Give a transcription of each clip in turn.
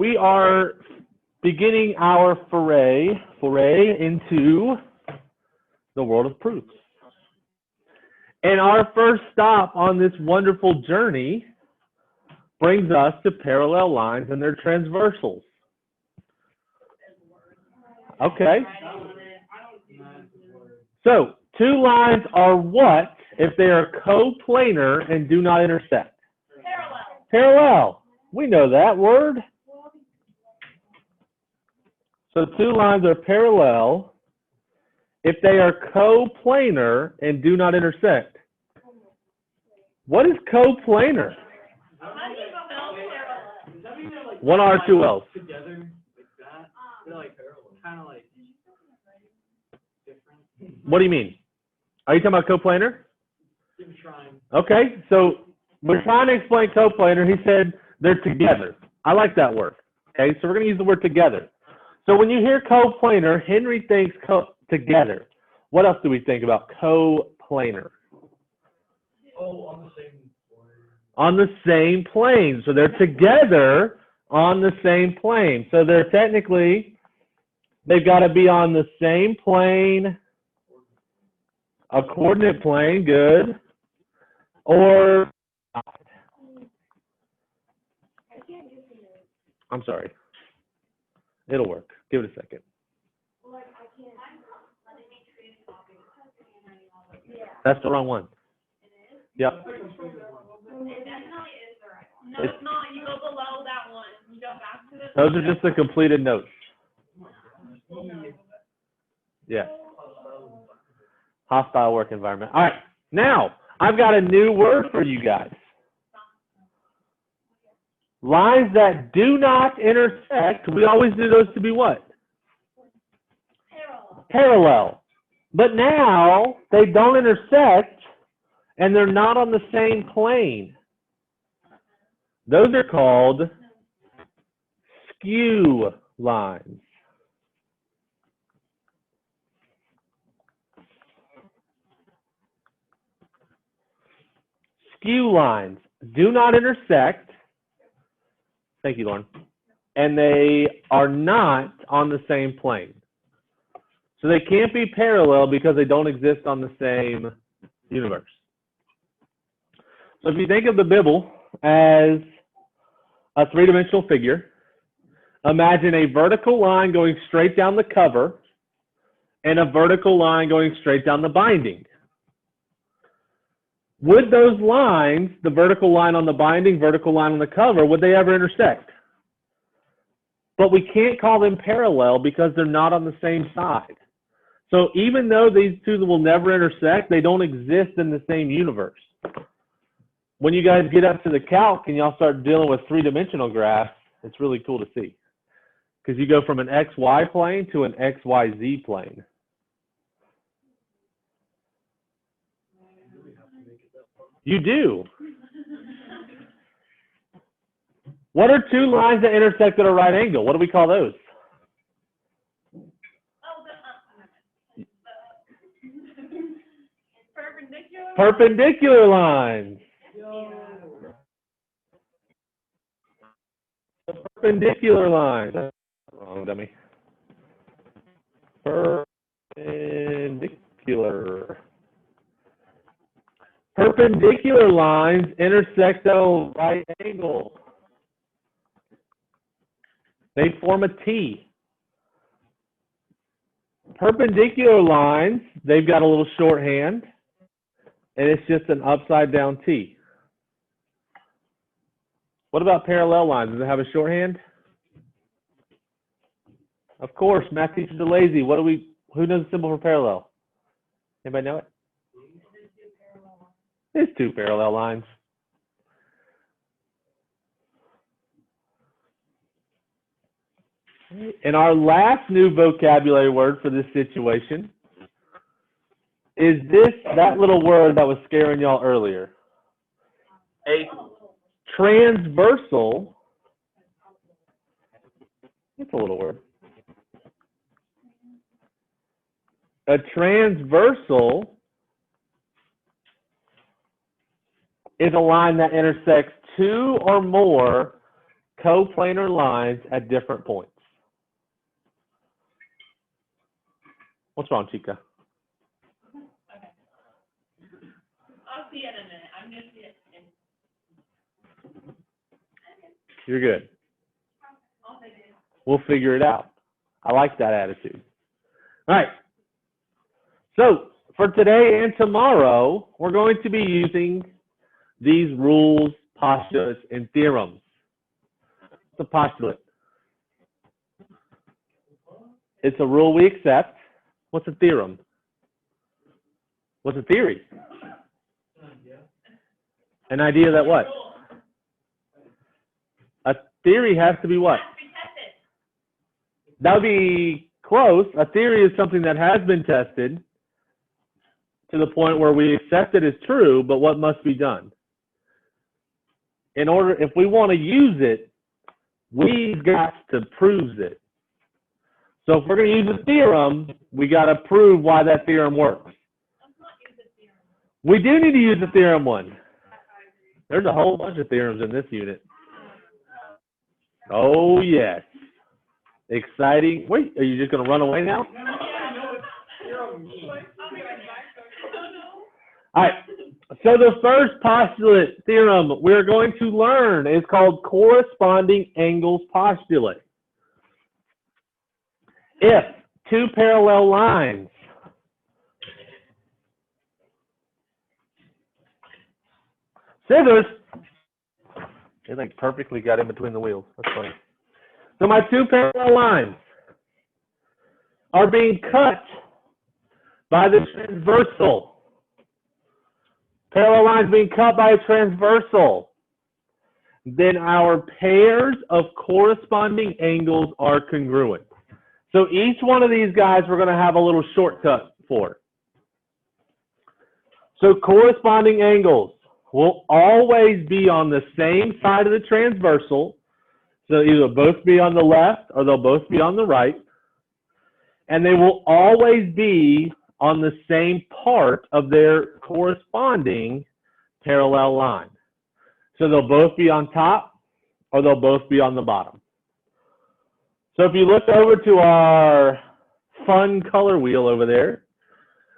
We are beginning our foray into the world of proofs. And our first stop on this wonderful journey brings us to parallel lines and their transversals. Okay. So, two lines are what if they are coplanar and do not intersect? Parallel. We know that word. So two lines are parallel if they are coplanar and do not intersect. What is coplanar? One R, two L's. Together, like that. They're like kind of like different. What do you mean? Are you talking about coplanar? I'm trying. Okay, so we're trying to explain coplanar. He said they're together. I like that word. Okay, so we're going to use the word together. So when you hear coplanar, Henry thinks together. What else do we think about coplanar? Oh, on the same plane. On the same plane. So they're together on the same plane. So they're technically, they've got to be on the same plane, a coordinate plane, good, or, I'm sorry, it'll work. Give it a second. That's the wrong one. Yep. It definitely is the right one. No, it's not. You go below that one. You go back to this. Those are just the completed notes. Yeah. Hostile work environment. All right. Now, I've got a new word for you guys. Lines that do not intersect, we always do those to be what? Parallel. But now, they don't intersect, and they're not on the same plane. Those are called skew lines. Skew lines do not intersect. Thank you, Lauren. And they are not on the same plane. So they can't be parallel because they don't exist on the same universe. So if you think of the Bible as a three-dimensional figure, imagine a vertical line going straight down the cover and a vertical line going straight down the binding. Would those lines, the vertical line on the binding, vertical line on the cover, would they ever intersect? But we can't call them parallel because they're not on the same side. So even though these two will never intersect, they don't exist in the same universe. When you guys get up to the calc and y'all start dealing with three-dimensional graphs, it's really cool to see. Because you go from an XY plane to an XYZ plane. You do. What are two lines that intersect at a right angle? What do we call those? Perpendicular lines. Perpendicular lines. Wrong, dummy. Perpendicular. Perpendicular lines intersect at a right angle. They form a T. Perpendicular lines, they've got a little shorthand, and it's just an upside down T. What about parallel lines? Does it have a shorthand? Of course, math teachers are lazy. Who knows the symbol for parallel? Anybody know it? It's two parallel lines. And our last new vocabulary word for this situation is that little word that was scaring y'all earlier. A transversal. It's a little word. A transversal is a line that intersects two or more coplanar lines at different points. What's wrong, Chica? I'll see it in a minute. I'm gonna see it. You're good. I'll figure it out. We'll figure it out. I like that attitude. All right. So for today and tomorrow, we're going to be using these rules, postulates, and theorems. What's a postulate? It's a rule we accept. What's a theorem? What's a theory? An idea that what? A theory has to be what? Has to be tested. That would be close. A theory is something that has been tested to the point where we accept it as true, but what must be done? In order, if we want to use it, we've got to prove it. So if we're going to use a theorem, we got to prove why that theorem works. Let's not use the theorem. We do need to use the theorem one. There's a whole bunch of theorems in this unit. Oh, yes. Exciting. Wait, are you just going to run away now? All right. So the first postulate theorem we're going to learn is called corresponding angles postulate. If two parallel lines scissors, they like perfectly got in between the wheels. That's funny. So my two parallel lines are being cut by the transversal. Parallel lines being cut by a transversal. Then our pairs of corresponding angles are congruent. So each one of these guys we're going to have a little shortcut for. So corresponding angles will always be on the same side of the transversal. So either both be on the left or they'll both be on the right. And they will always be on the same part of their corresponding parallel line. So they'll both be on top or they'll both be on the bottom. So if you look over to our fun color wheel over there,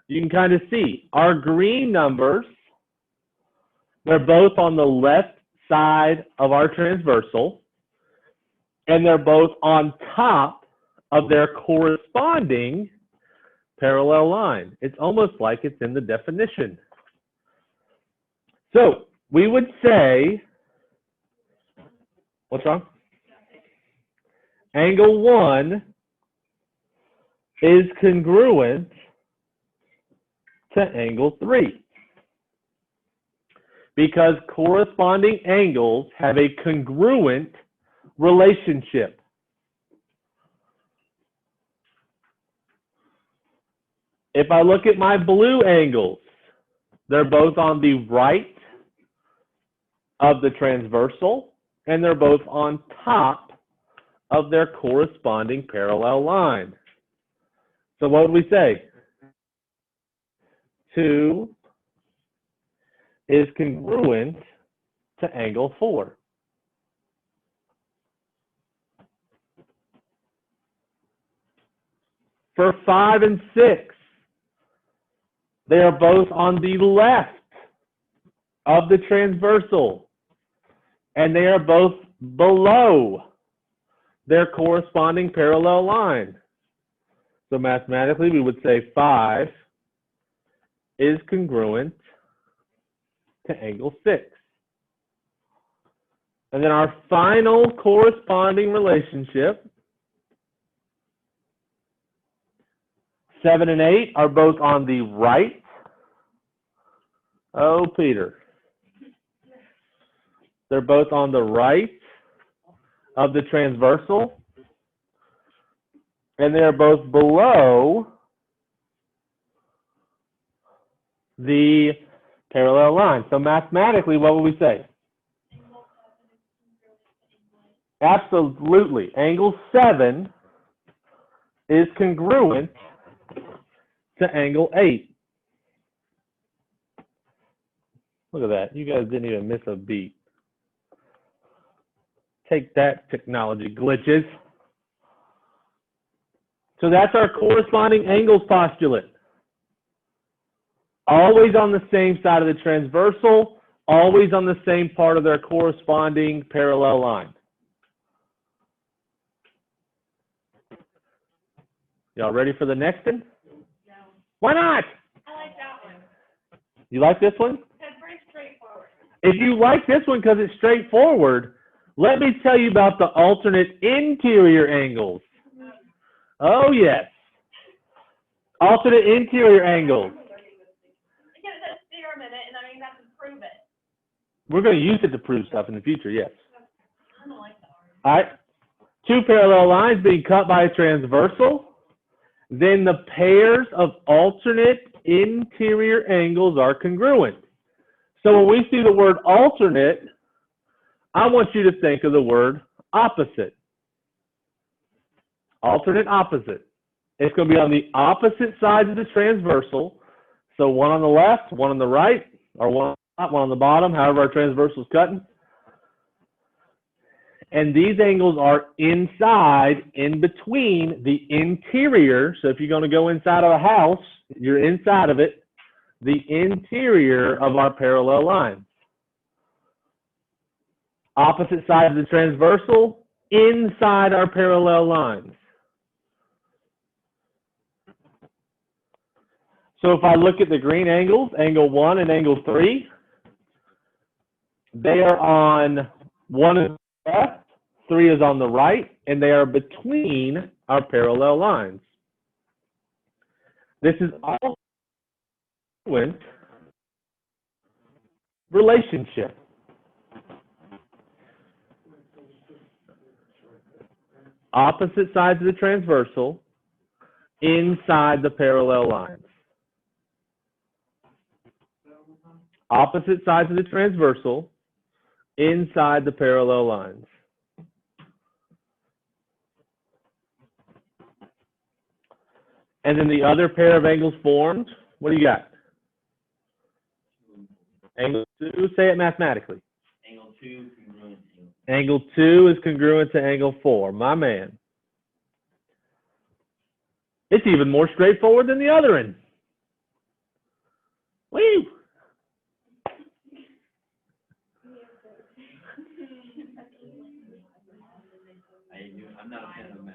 you can kind of see our green numbers, they're both on the left side of our transversal, and they're both on top of their corresponding parallel line. It's almost like it's in the definition. So we would say, what's wrong? Angle 1 is congruent to angle 3 because corresponding angles have a congruent relationship. If I look at my blue angles, they're both on the right of the transversal and they're both on top of their corresponding parallel line. So what would we say? 2 is congruent to angle 4. For 5 and 6, they are both on the left of the transversal, and they are both below their corresponding parallel line. So mathematically, we would say 5 is congruent to angle 6. And then our final corresponding relationship, 7 and 8 are both on the right. Oh, Peter. They're both on the right of the transversal. And they're both below the parallel line. So mathematically, what would we say? Absolutely. Angle 7 is congruent to angle 8. Look at that. You guys didn't even miss a beat. Take that, technology glitches. So that's our corresponding angles postulate. Always on the same side of the transversal, always on the same part of their corresponding parallel line. Y'all ready for the next one? No. Why not? I like that one. You like this one? That's very straightforward. If you like this one because it's straightforward, let me tell you about the alternate interior angles. Oh, yes. Alternate interior angles. Because it says theorem in it, and I mean, you have to prove it. We're going to use it to prove stuff in the future, yes. I don't like that one. All right. Two parallel lines being cut by a transversal. Then the pairs of alternate interior angles are congruent. So when we see the word alternate, I want you to think of the word opposite. Alternate opposite. It's going to be on the opposite sides of the transversal. So one on the left, one on the right, or one on the bottom, however our transversal is cutting. And these angles are inside, in between the interior. So if you're going to go inside of a house, you're inside of it, the interior of our parallel lines. Opposite sides of the transversal, inside our parallel lines. So if I look at the green angles, angle 1 and angle 3, they are on one is left, 3 is on the right, and they are between our parallel lines. This is all relationship. Opposite sides of the transversal, inside the parallel lines. Opposite sides of the transversal, inside the parallel lines. And then the other pair of angles formed, what do you got? Angle 2, say it mathematically. Angle 2 congruent to angle. Angle 2 is congruent to angle 4, my man. It's even more straightforward than the other end. Woo! I'm not a fan of math.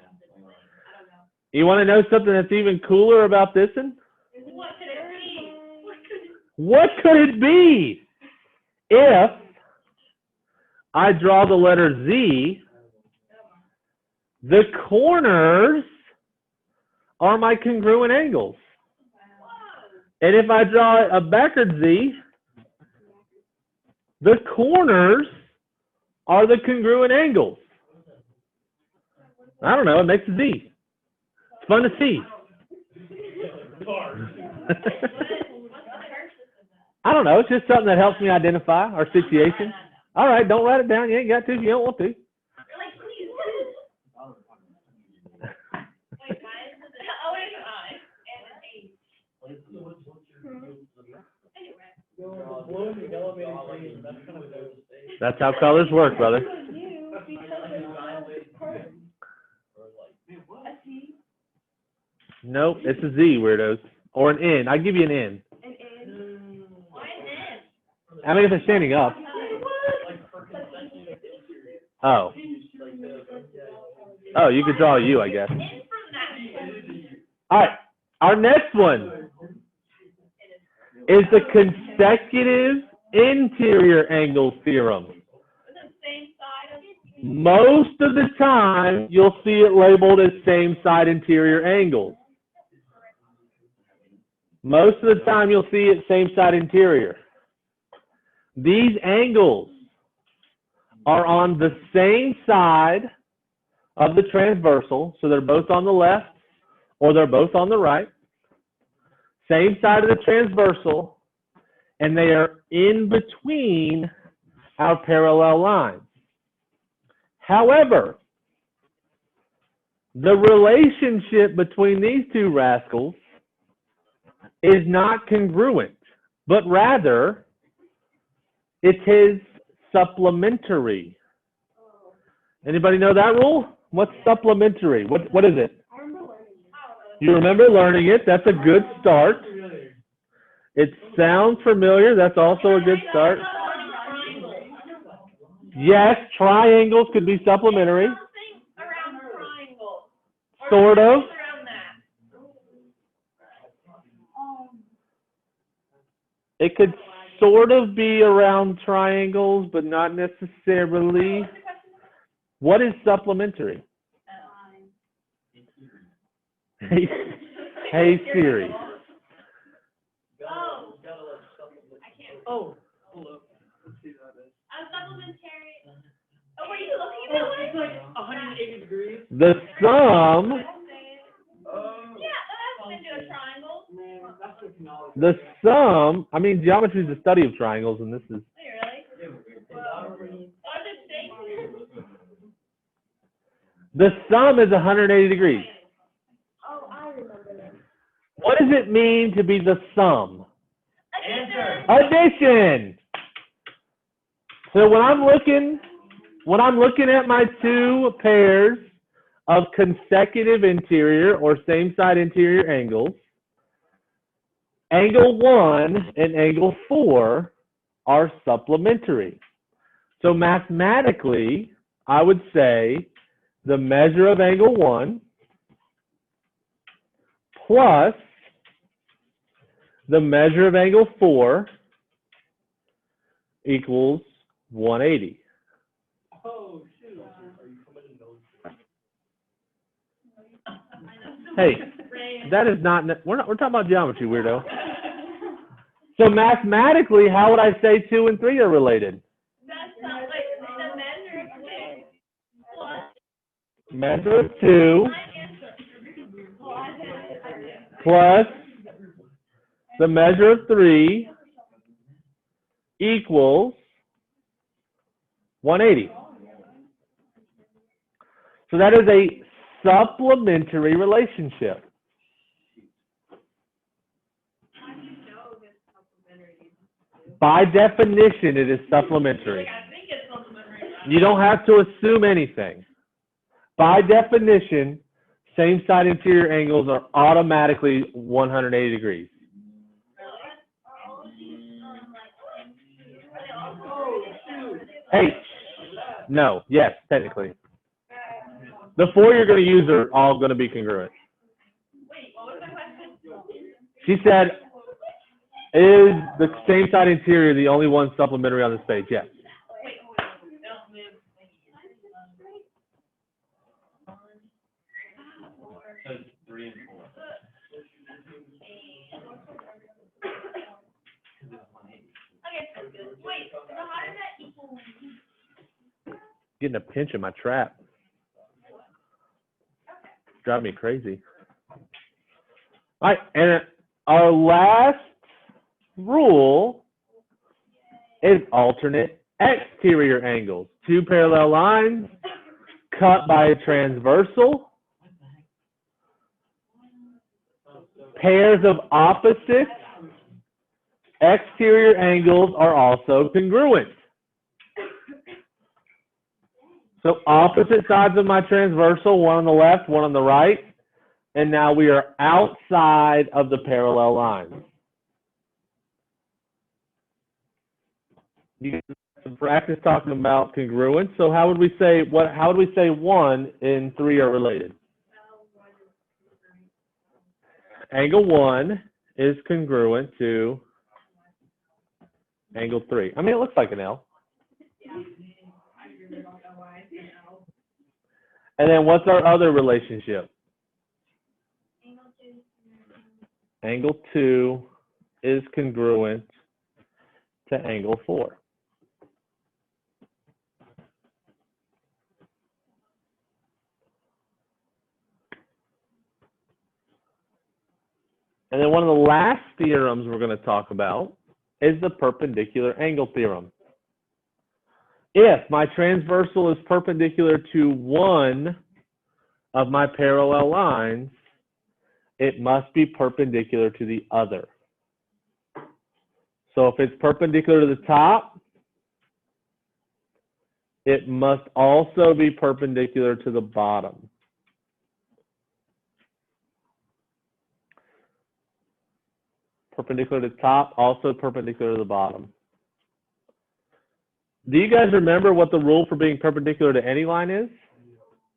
You want to know something that's even cooler about this one? What could it be? What could it be? If I draw the letter Z, the corners are my congruent angles. And if I draw a backward Z, the corners are the congruent angles. I don't know, it makes a Z. It's fun to see. I don't know, it's just something that helps me identify our situation. All right, don't write it down. You ain't got to if you don't want to. Wait, guys. Oh, wait, and an 8. That's how colors work, brother. Nope, it's a Z, weirdos. Or an N. I'll give you an N. Why an N? I mean, if it's standing up. Oh. Oh, you could draw a U, I guess. N from that. All right, our next one is the consecutive interior angle theorem. Is it the same side of it? Most of the time, you'll see it labeled as same side interior angles. Most of the time, you'll see it same side interior. These angles are on the same side of the transversal, so they're both on the left or they're both on the right. Same side of the transversal, and they are in between our parallel lines. However, the relationship between these two rascals is not congruent, but rather it is supplementary. Anybody know that rule? What's supplementary? What is it? I remember learning. You remember learning it. That's a good start. It sounds familiar. That's also a good start. Yes, triangles could be supplementary. Something around triangle. Or Sort of. something around that. It could sort of be around triangles, but not necessarily. What's the question? What is supplementary? Hey, hey Siri. Oh, I can't. Oh, hold up. Let's see what that is. A supplementary. Oh, were you looking at Oh, it's that one? like 180 degrees. The sum, Yeah, that's into a triangle. Man, that's what technology. the sum, I mean, geometry is the study of triangles, and this is, Wait, really? Well, I did say. the sum is 180 degrees. Oh, I remember that. What does it mean to be the sum? Answer. Addition. So when I'm looking at my two pairs of consecutive interior or same side interior angles, angle 1 and angle 4 are supplementary. So mathematically, I would say the measure of angle 1 plus the measure of angle 4 equals 180. Oh, shoot. Are you committing those? Hey, that is not, we're talking about geometry, weirdo. So mathematically, how would I say 2 and 3 are related? That's not like the measure of two plus Measure of 2 my answer. Well, I did. plus the measure of 3 equals 180. So that is a supplementary relationship. By definition, it is supplementary. I think it's supplementary. You don't have to assume anything. By definition, same side interior angles are automatically 180 degrees. Hey, no, yes, technically. The 4 you're going to use are all going to be congruent. Wait, what was the question? She said, is the same side interior the only one supplementary on this page? Yes. Wait, hold on. Don't move. So 3 and 4. Okay, so good. Wait, so how does that equal? Getting a pinch in my trap. Drive me crazy. All right, and our last rule is alternate exterior angles. 2 parallel lines cut by a transversal. Pairs of opposite exterior angles are also congruent. So opposite sides of my transversal, one on the left, one on the right, and now we are outside of the parallel lines. You get some practice talking about congruence. So how would we say 1 and 3 are related? Angle 1 is congruent to angle 3. I mean, it looks like an L. And then what's our other relationship? Angle 2 is congruent to angle 4. And then one of the last theorems we're going to talk about is the perpendicular angle theorem. If my transversal is perpendicular to one of my parallel lines, it must be perpendicular to the other. So if it's perpendicular to the top, it must also be perpendicular to the bottom. Perpendicular to the top, also perpendicular to the bottom. Do you guys remember what the rule for being perpendicular to any line is?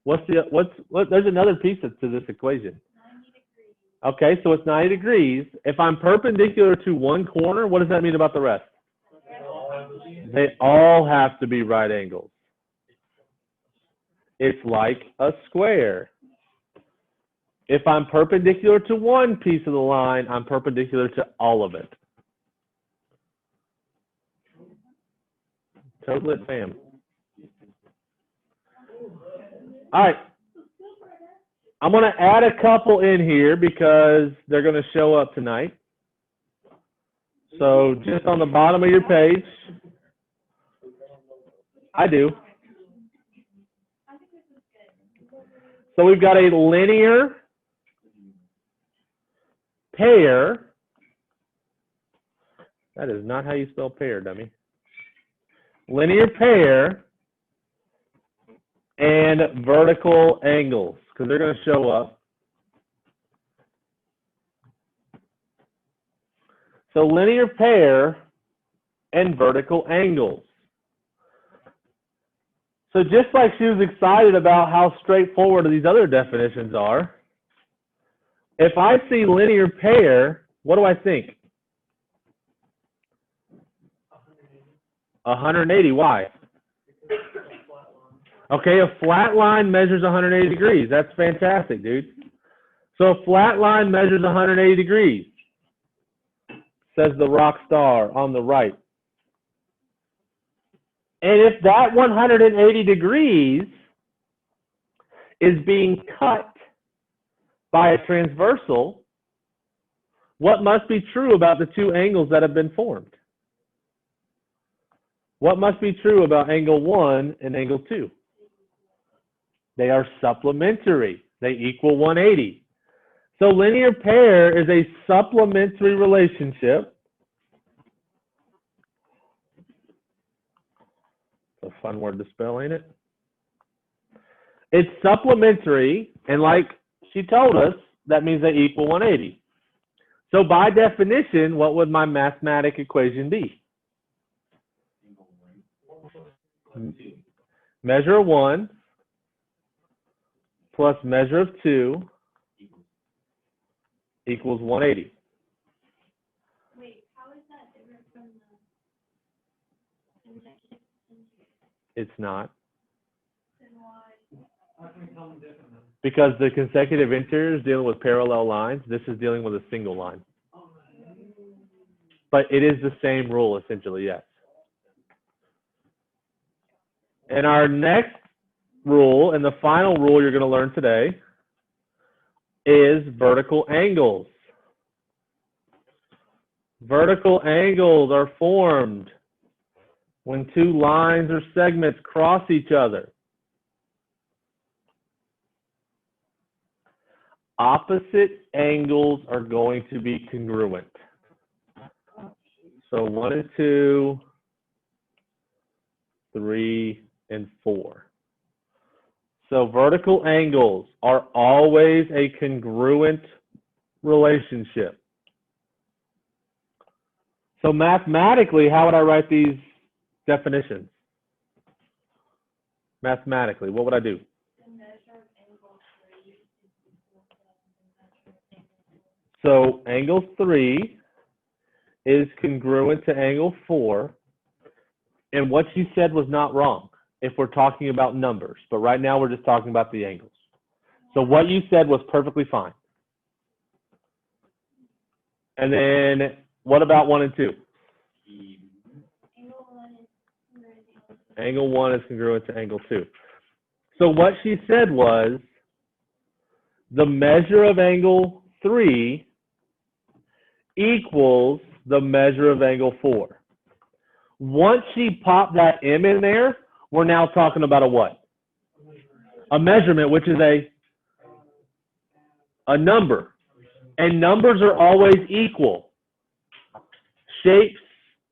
There's another piece to this equation. 90 degrees. Okay, so it's 90 degrees. If I'm perpendicular to one corner, what does that mean about the rest? They all have to be right angles. It's like a square. If I'm perpendicular to one piece of the line, I'm perpendicular to all of it. Total it, fam. All right. I'm going to add a couple in here because they're going to show up tonight. So just on the bottom of your page, I do. So we've got a linear pair. That is not how you spell pair, dummy. Linear pair and vertical angles, because they're going to show up. So linear pair and vertical angles. So just like she was excited about how straightforward these other definitions are, if I see linear pair, what do I think? 180. Why? Okay, a flat line measures 180 degrees. That's fantastic, dude. So a flat line measures 180 degrees, says the rock star on the right. And if that 180 degrees is being cut by a transversal, what must be true about the two angles that have been formed? What must be true about angle 1 and angle 2? They are supplementary. They equal 180. So linear pair is a supplementary relationship. It's a fun word to spell, ain't it? It's supplementary, and like she told us, that means they equal 180. So by definition, what would my mathematic equation be? Measure of 1 plus measure of 2 equals 180. Wait, how is that different from the consecutive? It's not. Then why? How can we tell them different then? Because the consecutive interior is dealing with parallel lines. This is dealing with a single line. But it is the same rule, essentially, yes. And our next rule, and the final rule you're going to learn today, is vertical angles. Vertical angles are formed when two lines or segments cross each other. Opposite angles are going to be congruent. So 1 and 2, 3 and 4. So vertical angles are always a congruent relationship. So mathematically, how would I write these definitions? Mathematically, what would I do? The measure of angle 3 is equal to the measure of angle 4. So angle 3 is congruent to angle 4. And what you said was not wrong if we're talking about numbers. But right now we're just talking about the angles. So what you said was perfectly fine. And then what about 1 and 2? Angle 1 is congruent Angle 1 is congruent to to angle 2. So what she said was the measure of angle 3 equals the measure of angle 4. Once she popped that M in there, we're now talking about a what? A measurement, which is a number. And numbers are always equal. Shapes,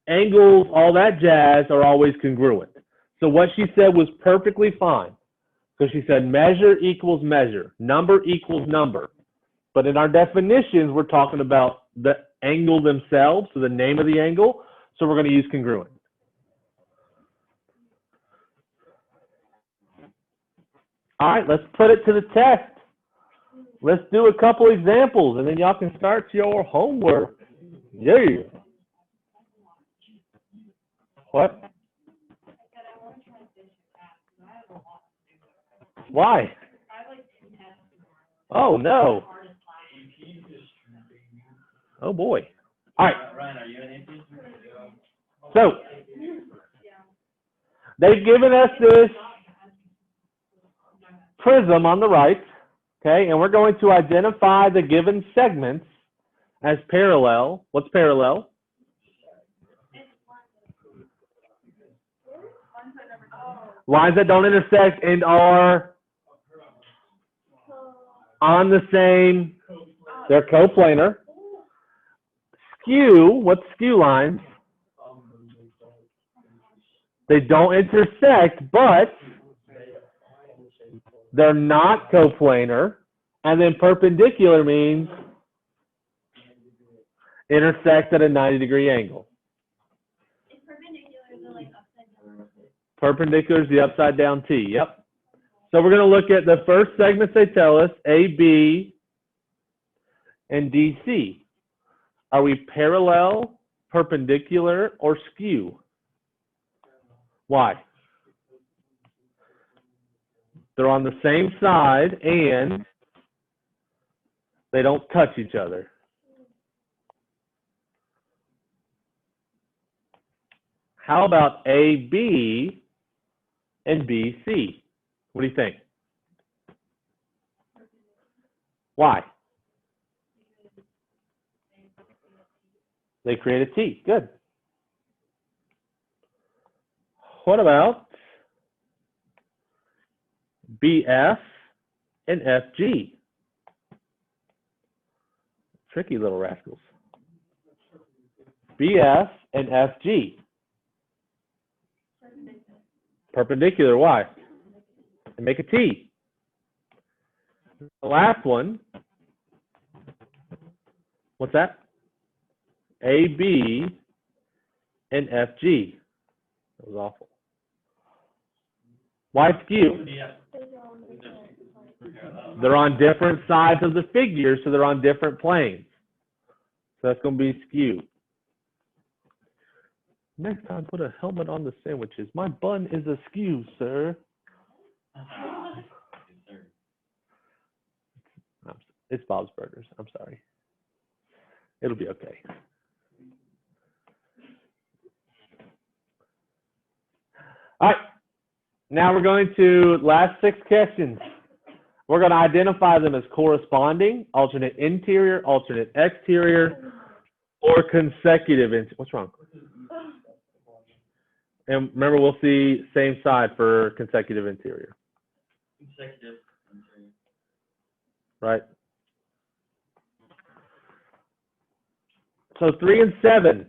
angles, all that jazz are always congruent. So what she said was perfectly fine. So she said measure equals measure, number equals number. But in our definitions, we're talking about the angle themselves, so the name of the angle. So we're going to use congruent. All right, let's put it to the test. Let's do a couple examples, and then y'all can start your homework. Yeah. What? Why? Oh, no. Oh, boy. All right. Ryan, are you an atheist? So, they've given us this prism on the right, okay, and we're going to identify the given segments as parallel. What's parallel? Lines that don't intersect and are on the same, they're coplanar. Skew, what's skew lines? They don't intersect, but they're not coplanar. And then perpendicular means intersect at a 90-degree angle. Perpendicular is the upside down T, yep. So we're going to look at the first segments they tell us, AB and DC. Are we parallel, perpendicular, or skew? Why? They're on the same side and they don't touch each other. How about AB and BC? What do you think? Why? They create a T. Good. What about BF and FG? Tricky little rascals. BF and FG. Perpendicular. Why? And make a T. The last one. What's that? AB and FG. That was awful. Why skew? They're on different sides of the figure, so they're on different planes. So that's going to be skew. Next time, put a helmet on the sandwiches. My bun is askew, sir. It's Bob's Burgers. I'm sorry. It'll be okay. All right. Now we're going to last 6 questions. We're going to identify them as corresponding, alternate interior, alternate exterior, or consecutive. What's wrong? And remember, we'll see same side for consecutive interior. Consecutive interior. Right. So 3 and 7.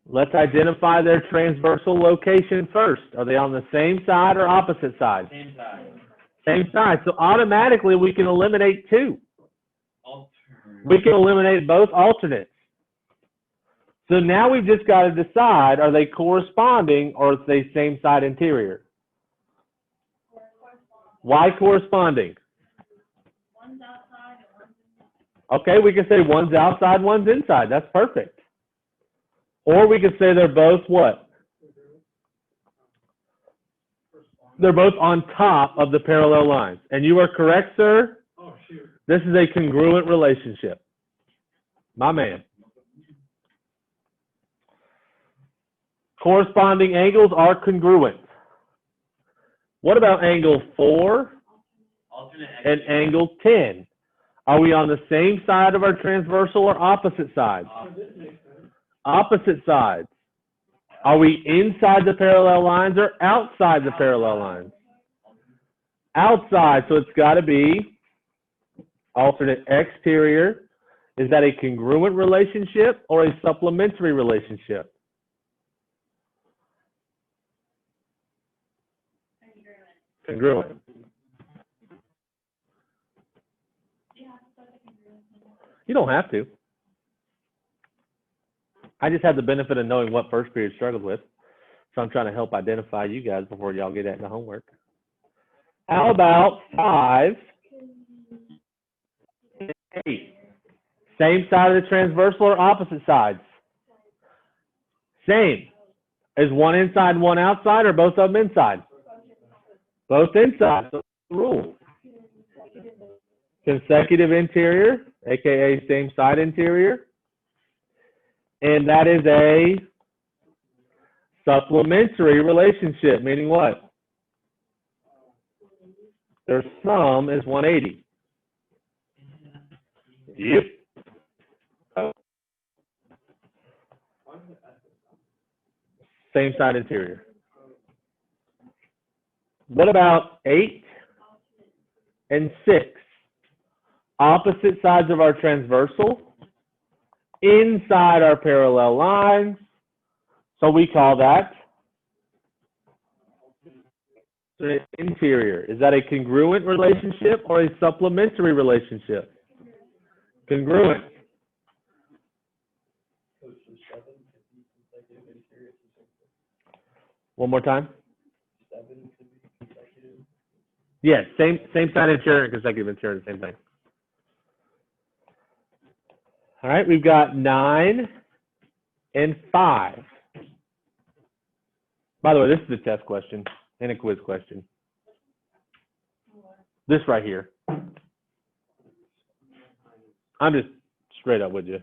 Let's identify their transversal location first. Are they on the same side or opposite side? Same side. Same side. So automatically we can eliminate 2. Alternate. We can eliminate both alternates. So now we've just got to decide, are they corresponding or are they same side interior? Why corresponding? One's outside and one's inside. Okay, we can say one's outside, one's inside. That's perfect. Or we could say they're both what? They're both on top of the parallel lines. And you are correct, sir. Oh, shoot. This is a congruent relationship. My man. Corresponding angles are congruent. What about angle 4 Alternate and angle 10? Are we on the same side of our transversal or opposite sides? Opposite sides. Are we inside the parallel lines or outside the parallel lines? Outside, so it's got to be alternate exterior Is that a congruent relationship or a supplementary relationship? Congruent. You don't have to. I just have the benefit of knowing what first period struggled with. So I'm trying to help identify you guys before y'all get at the homework. How about 5 and 8? Same side of the transversal or opposite sides? Same. Is one inside, one outside, or both of them inside? Both inside. So the rule. Consecutive interior, aka same side interior. And that is a supplementary relationship, meaning what? Their sum is 180. Yep. Same side interior. What about 8 and 6? Opposite sides of our transversal, inside our parallel lines. So we call that the interior. Is that a congruent relationship or a supplementary relationship? Congruent. One more time. Yes, same side interior and consecutive interior, the same thing. All right, we've got 9 and 5. By the way, this is a test question and a quiz question. This right here. I'm just straight up with you.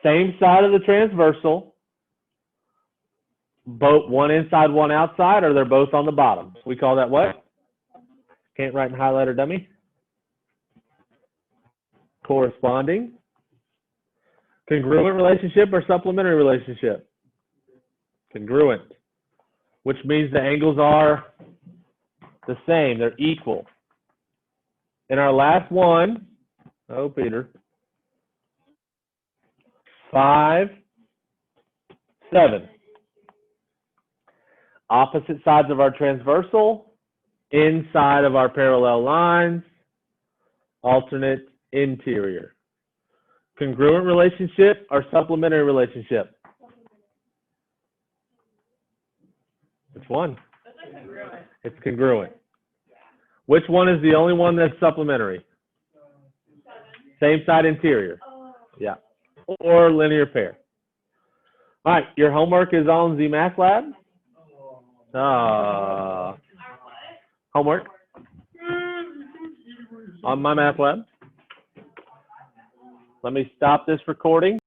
Same side of the transversal. Both one inside, one outside, or they're both on the bottom. We call that what? Can't write in highlighter, dummy. Corresponding. Congruent relationship or supplementary relationship? Congruent, which means the angles are the same, they're equal. In our last one, oh, Peter, 5, 7. Opposite sides of our transversal, inside of our parallel lines, alternate interior. Congruent relationship or supplementary relationship? Which one? It's congruent. Which one is the only one that's supplementary? Same side interior. Yeah. Or linear pair. All right, your homework is on the math lab. Homework on my math lab. Let me stop this recording.